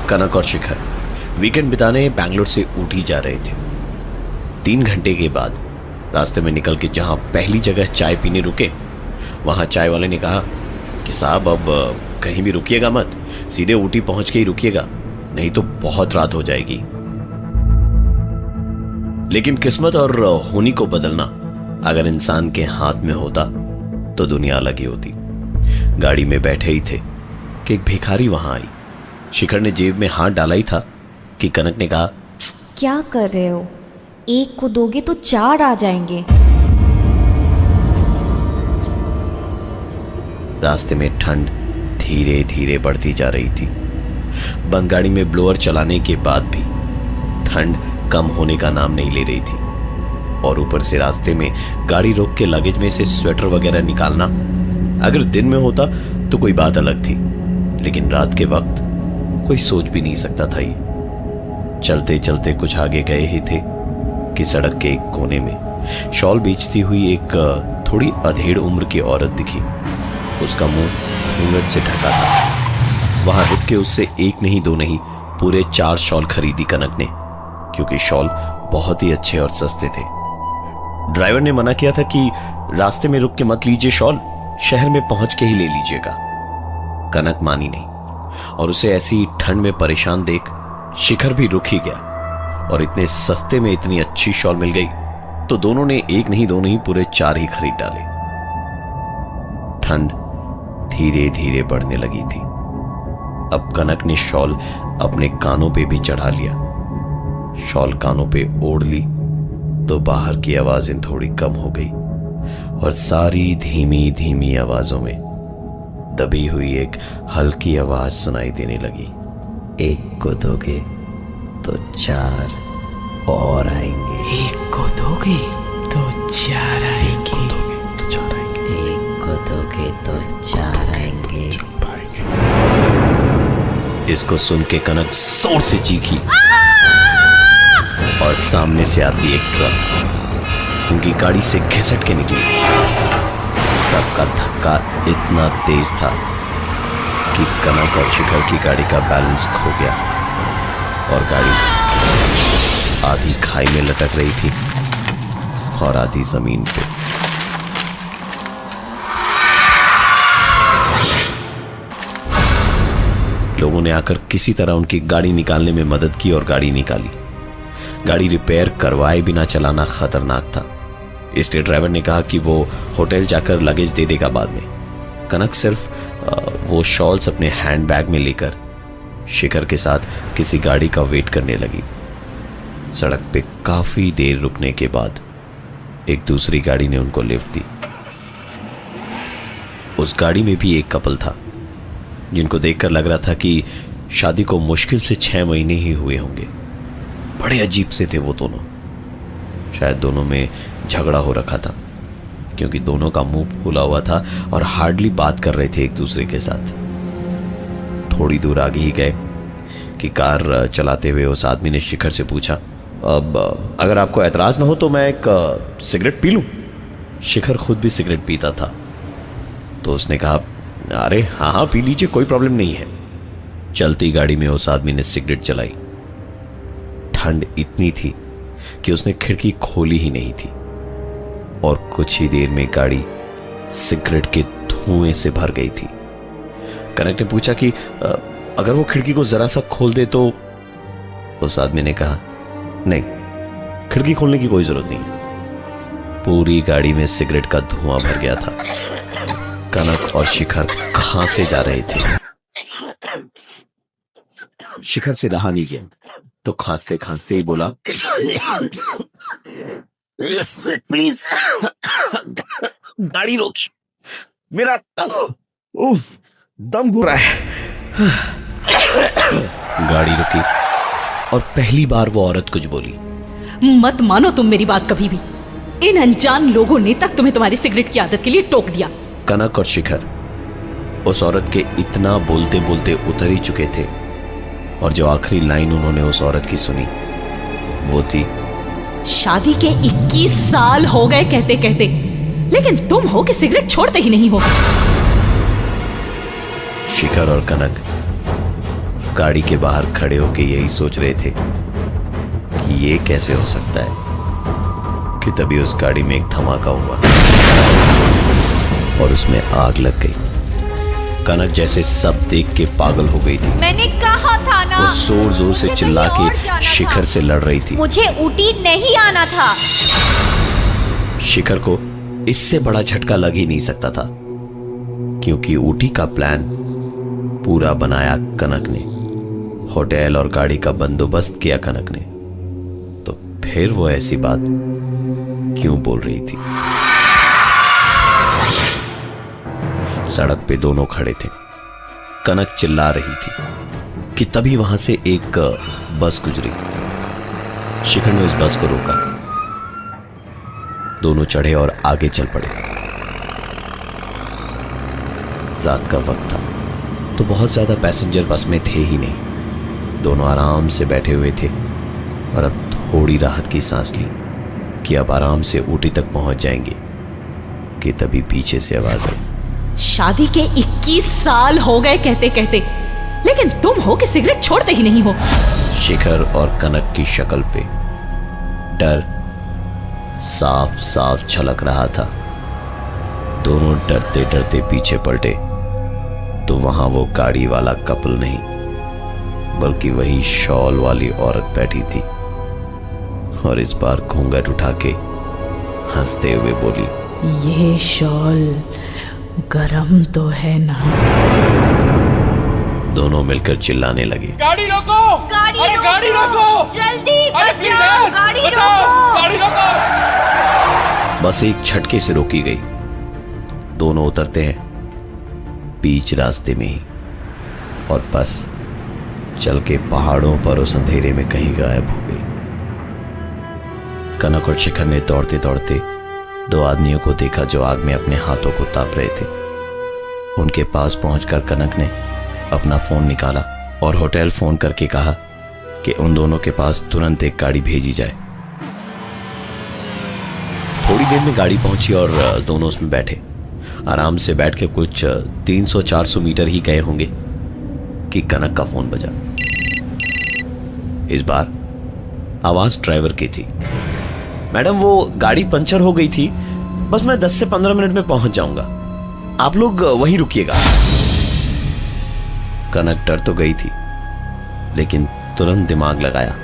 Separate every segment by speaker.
Speaker 1: कनक और शिखर वीकेंड बिताने बैंगलोर से ऊटी जा रहे थे। 3 घंटे के बाद रास्ते में निकल के जहां पहली जगह चाय पीने रुके, वहां चाय वाले ने कहा कि साहब अब कहीं भी रुकिएगा मत, सीधे ऊटी पहुंच के ही रुकिएगा, नहीं तो बहुत रात हो जाएगी। लेकिन किस्मत और होनी को बदलना अगर इंसान के हाथ में होता तो दुनिया अलग ही होती। गाड़ी में बैठे ही थे कि एक भिखारी वहां आई। शिखर ने जेब में हाथ डाला ही था कि कनक ने कहा,
Speaker 2: क्या कर रहे हो? एक को दोगे तो 4 आ जाएंगे।
Speaker 1: रास्ते में ठंड धीरे धीरे बढ़ती जा रही थी। बंद गाड़ी में ब्लोअर चलाने के बाद भी ठंड कम होने का नाम नहीं ले रही थी, और ऊपर से रास्ते में गाड़ी रोक के लगेज में से स्वेटर वगैरह निकालना अगर दिन में होता तो कोई बात अलग थी, लेकिन रात के वक्त कोई सोच भी नहीं सकता था। ये चलते चलते कुछ आगे गए ही थे कि सड़क के एक कोने में शॉल बेचती हुई एक थोड़ी अधेड़ उम्र की औरत दिखी। उसका मुंह घूंघट से ढका था। वहां रुक के उससे एक नहीं दो नहीं पूरे 4 शॉल खरीदी कनक ने, क्योंकि शॉल बहुत ही अच्छे और सस्ते थे। ड्राइवर ने मना किया था कि रास्ते में रुक के मत लीजिए शॉल, शहर में पहुंच के ही ले लीजिएगा। कनक मानी नहीं, और उसे ऐसी ठंड में परेशान देख शिखर भी रुक ही गया, और इतने सस्ते में इतनी अच्छी शॉल मिल गई तो दोनों ने एक नहीं दो नहीं पूरे 4 ही खरीद डाले। ठंड धीरे धीरे बढ़ने लगी थी। अब कनक ने शॉल अपने कानों पे भी चढ़ा लिया। शॉल कानों पे ओढ़ ली तो बाहर की आवाजें थोड़ी कम हो गई, और सारी धीमी धीमी आवाजों में दबी हुई एक हल्की आवाज सुनाई देने लगी। एक को दोगे तो 4 और आएंगे।
Speaker 3: एक को दोगे तो 4 आएंगे।
Speaker 4: एक को दोगे तो 4 आएंगे।
Speaker 1: इसको सुन के कनक जोर से चीखी, और सामने से आती एक ट्रक उनकी गाड़ी से घिसट के निकली। ट्रक का धक्का इतना तेज था कि कनक और शिखर की गाड़ी का बैलेंस खो गया, और गाड़ी आधी खाई में लटक रही थी और आधी जमीन पे। लोगों ने आकर किसी तरह उनकी गाड़ी निकालने में मदद की और गाड़ी निकाली। गाड़ी रिपेयर करवाए बिना चलाना खतरनाक था, इसलिए ड्राइवर ने कहा कि वो होटल जाकर लगेज दे देगा बाद में। कनक सिर्फ वो शॉल्स अपने हैंडबैग में लेकर शिखर के साथ किसी गाड़ी का वेट करने लगी। सड़क पे काफी देर रुकने के बाद एक दूसरी गाड़ी ने उनको लिफ्ट दी। उस गाड़ी में भी एक कपल था, जिनको देखकर लग रहा था कि शादी को मुश्किल से 6 महीने ही हुए होंगे। बड़े अजीब से थे वो दोनों। शायद दोनों में झगड़ा हो रखा था, क्योंकि दोनों का मुंह फूला हुआ था और हार्डली बात कर रहे थे एक दूसरे के साथ। थोड़ी दूर आगे ही गए कि कार चलाते हुए उस आदमी ने शिखर से पूछा, अब अगर आपको एतराज ना हो तो मैं एक सिगरेट पी लूं। शिखर खुद भी सिगरेट पीता था, तो उसने कहा, अरे हाँ हाँ पी लीजिए, कोई प्रॉब्लम नहीं है। चलती गाड़ी में उस आदमी ने सिगरेट जलाई। ठंड इतनी थी कि उसने खिड़की खोली ही नहीं थी, और कुछ ही देर में गाड़ी सिगरेट के धुएं से भर गई थी। कनक ने पूछा कि अगर वो खिड़की को जरा सा खोल दे तो। उस आदमी ने कहा, नहीं, खिड़की खोलने की कोई जरूरत नहीं है। पूरी गाड़ी में सिगरेट का धुआं भर गया था। कनक और शिखर खांसे जा रहे थे। शिखर से रहा नहीं गया, तो खांसते खांसते ही बोला,
Speaker 5: प्लीज गाड़ी रोकी, मेरा दम घुल रहा है।
Speaker 1: गाड़ी रुकी, और पहली बार वो औरत कुछ बोली।
Speaker 3: मत मानो तुम मेरी बात कभी भी। इन अनजान लोगों ने तक तुम्हें तुम्हारी सिगरेट की आदत के लिए टोक दिया।
Speaker 1: कनक और शिखर उस औरत के इतना बोलते बोलते उतर ही चुके थे, और जो आखिरी लाइन उन्होंने उस औरत की सुनी वो थी,
Speaker 3: शादी के 21 साल हो गए कहते कहते, लेकिन तुम हो कि सिगरेट छोड़ते ही नहीं हो।
Speaker 1: शिखर और कनक गाड़ी के बाहर खड़े होके यही सोच रहे थे कि ये कैसे हो सकता है कि तभी उस गाड़ी में एक धमाका हुआ और उसमें आग लग गई। कनक जैसे सब देख के पागल हो गई थी।
Speaker 2: मैंने कहा था ना,
Speaker 1: वो जोर जोर से
Speaker 2: मुझे
Speaker 1: चिल्ला
Speaker 2: कहीं और
Speaker 1: के
Speaker 2: जाना
Speaker 1: शिखर
Speaker 2: था।
Speaker 1: से लड़ रही थी।
Speaker 2: मुझे ऊटी नहीं आना था।
Speaker 1: शिखर को इससे बड़ा झटका लग ही नहीं सकता था, क्योंकि ऊटी का प्लान पूरा बनाया कनक ने। होटल और गाड़ी का बंदोबस्त किया कनक ने, तो फिर वो ऐसी बात क्यों बोल रही थी? सड़क पे दोनों खड़े थे। कनक चिल्ला रही थी कि तभी वहां से एक बस गुजरी। शिखर ने उस बस को रोका। दोनों चढ़े और आगे चल पड़े। रात का वक्त था, तो बहुत ज्यादा पैसेंजर बस में थे ही नहीं। दोनों आराम से बैठे हुए थे और अब थोड़ी राहत की सांस ली कि अब आराम से ऊटी तक पहुंच जाएंगे कि तभी पीछे से आवाज आई।
Speaker 3: शादी के 21 साल हो गए कहते कहते, लेकिन तुम हो कि सिगरेट छोड़ते ही नहीं हो।
Speaker 1: शिखर और कनक की शक्ल पे डर साफ साफ झलक रहा था। दोनों डरते डरते पीछे पलटे तो वहां वो गाड़ी वाला कपल नहीं, बल्कि वही शॉल वाली औरत बैठी थी और इस बार घूंघट उठा के हंसते हुए बोली,
Speaker 3: ये शॉल गरम तो है ना?
Speaker 1: दोनों मिलकर चिल्लाने लगे,
Speaker 6: गाड़ी रोको!
Speaker 2: गाड़ी
Speaker 6: अरे गाड़ी रोको!
Speaker 2: जल्दी
Speaker 6: अरे
Speaker 2: बचाओ, गाड़ी
Speaker 6: बचाओ!
Speaker 2: रोको।
Speaker 6: गाड़ी रोको!
Speaker 1: बस एक झटके से रोकी गई। दोनों उतरते हैं बीच रास्ते में ही और बस चल के पहाड़ों पर उस अंधेरे में कहीं गायब हो गई। कनक और शिखर ने दौड़ते दौड़ते दो आदमियों को देखा जो आग में अपने हाथों को ताप रहे थे। उनके पास पहुंचकर कनक ने अपना फोन निकाला और होटल फोन करके कहा कि उन दोनों के पास तुरंत एक गाड़ी भेजी जाए। थोड़ी देर में गाड़ी पहुंची और दोनों उसमें बैठे। आराम से बैठ के कुछ 300-400 मीटर ही गए होंगे कि कनक का फोन बजा। इस बार आवाज ड्राइवर की थी। मैडम, वो गाड़ी पंचर हो गई थी, बस मैं 10 से 15 मिनट में पहुंच जाऊंगा, आप लोग वहीं रुकिएगा। कनक डर तो गई थी, लेकिन तुरंत दिमाग लगाया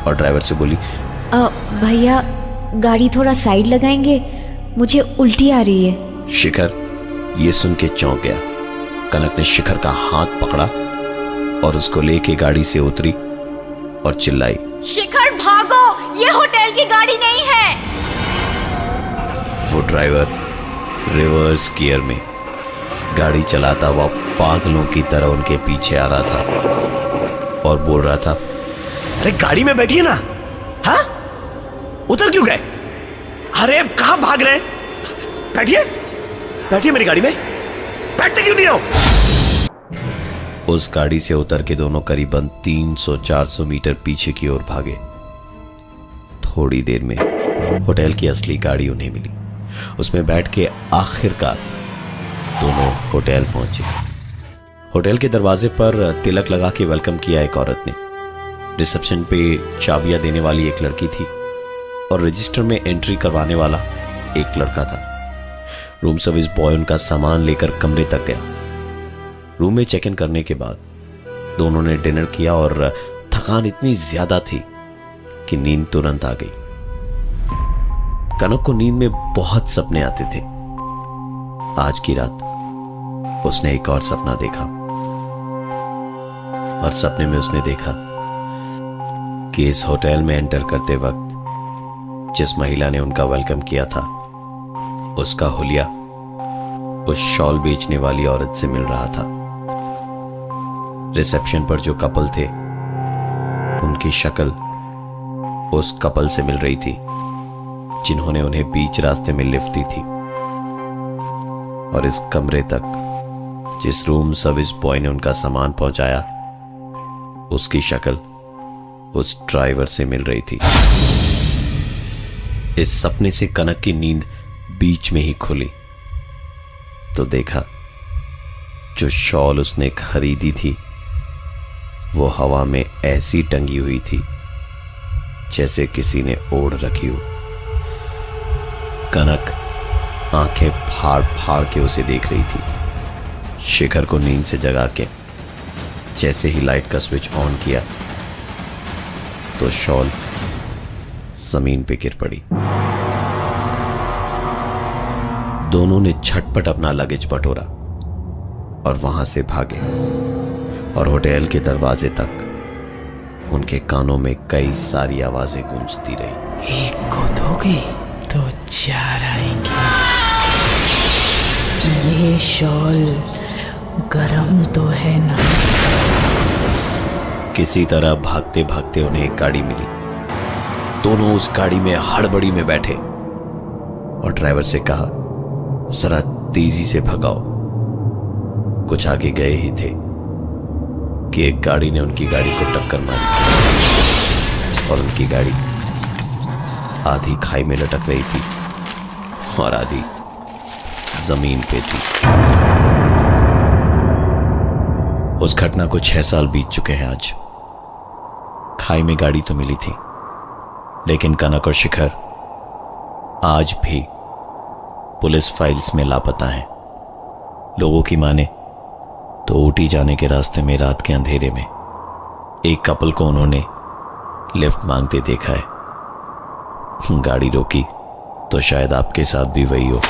Speaker 1: और ड्राइवर से बोली,
Speaker 2: भैया गाड़ी थोड़ा साइड लगाएंगे, मुझे उल्टी आ रही है।
Speaker 1: शिखर ये सुन के चौंक गया। कनक ने शिखर का हाथ पकड़ा और उसको लेके गाड़ी से उतरी और चिल्लाई,
Speaker 2: शिखर भागो, ये होटल की गाड़ी नहीं है।
Speaker 1: वो ड्राइवर रिवर्स गियर में गाड़ी चलाता हुआ पागलों की तरह उनके पीछे आ रहा था और बोल रहा था,
Speaker 5: अरे गाड़ी में बैठिए ना। हाँ, उतर क्यों गए? अरे कहां भाग रहे हैं? बैठिए, बैठिए मेरी गाड़ी में। बैठते क्यों नहीं हो?
Speaker 1: उस गाड़ी से उतर के दोनों करीबन 300-400 मीटर पीछे की ओर भागे। थोड़ी देर में होटल की असली गाड़ी उन्हें मिली। उसमें बैठ के आखिरकार दोनों होटल पहुंचे। होटल के दरवाजे पर तिलक लगा के वेलकम किया एक औरत ने। रिसेप्शन पे चाबियां देने वाली एक लड़की थी और रजिस्टर में एंट्री करवाने वाला एक लड़का था। रूम सर्विस बॉय उनका सामान लेकर कमरे तक गया। रूम में चेक इन करने के बाद दोनों ने डिनर किया और थकान इतनी ज्यादा थी कि नींद तुरंत आ गई। कनक को नींद में बहुत सपने आते थे। आज की रात उसने एक और सपना देखा और सपने में उसने देखा कि इस होटल में एंटर करते वक्त जिस महिला ने उनका वेलकम किया था, उसका हुलिया उस शॉल बेचने वाली औरत से मिल रहा था। रिसेप्शन पर जो कपल थे, उनकी शक्ल उस कपल से मिल रही थी जिन्होंने उन्हें बीच रास्ते में लिफ्ट दी थी। और इस कमरे तक जिस रूम सर्विस बॉय ने उनका सामान पहुंचाया, उसकी शक्ल उस ड्राइवर से मिल रही थी। इस सपने से कनक की नींद बीच में ही खुली तो देखा जो शॉल उसने खरीदी थी वो हवा में ऐसी टंगी हुई थी जैसे किसी ने ओढ़ रखी हो। कनक आंखें फाड़ फाड़ के उसे देख रही थी। शिखर को नींद से जगा के जैसे ही लाइट का स्विच ऑन किया तो शॉल जमीन पे गिर पड़ी। दोनों ने झटपट अपना लगेज बटोरा और वहां से भागे और होटल के दरवाजे तक उनके कानों में कई सारी आवाजें गूंजती रही।
Speaker 7: एक को दोगे तो 4 आएंगे। ये शॉल गरम तो है ना?
Speaker 1: किसी तरह भागते भागते उन्हें एक गाड़ी मिली। दोनों उस गाड़ी में हड़बड़ी में बैठे और ड्राइवर से कहा, जरा तेजी से भगाओ। कुछ आगे गए ही थे कि एक गाड़ी ने उनकी गाड़ी को टक्कर मारी और उनकी गाड़ी आधी खाई में लटक रही थी और आधी जमीन पे थी। उस घटना को 6 साल बीत चुके हैं आज। खाई में गाड़ी तो मिली थी, लेकिन कनक और शिखर आज भी पुलिस फाइल्स में लापता हैं। लोगों की माने तो ऊटी जाने के रास्ते में रात के अंधेरे में एक कपल को उन्होंने लिफ्ट मांगते देखा है। गाड़ी रोकी तो शायद आपके साथ भी वही हो।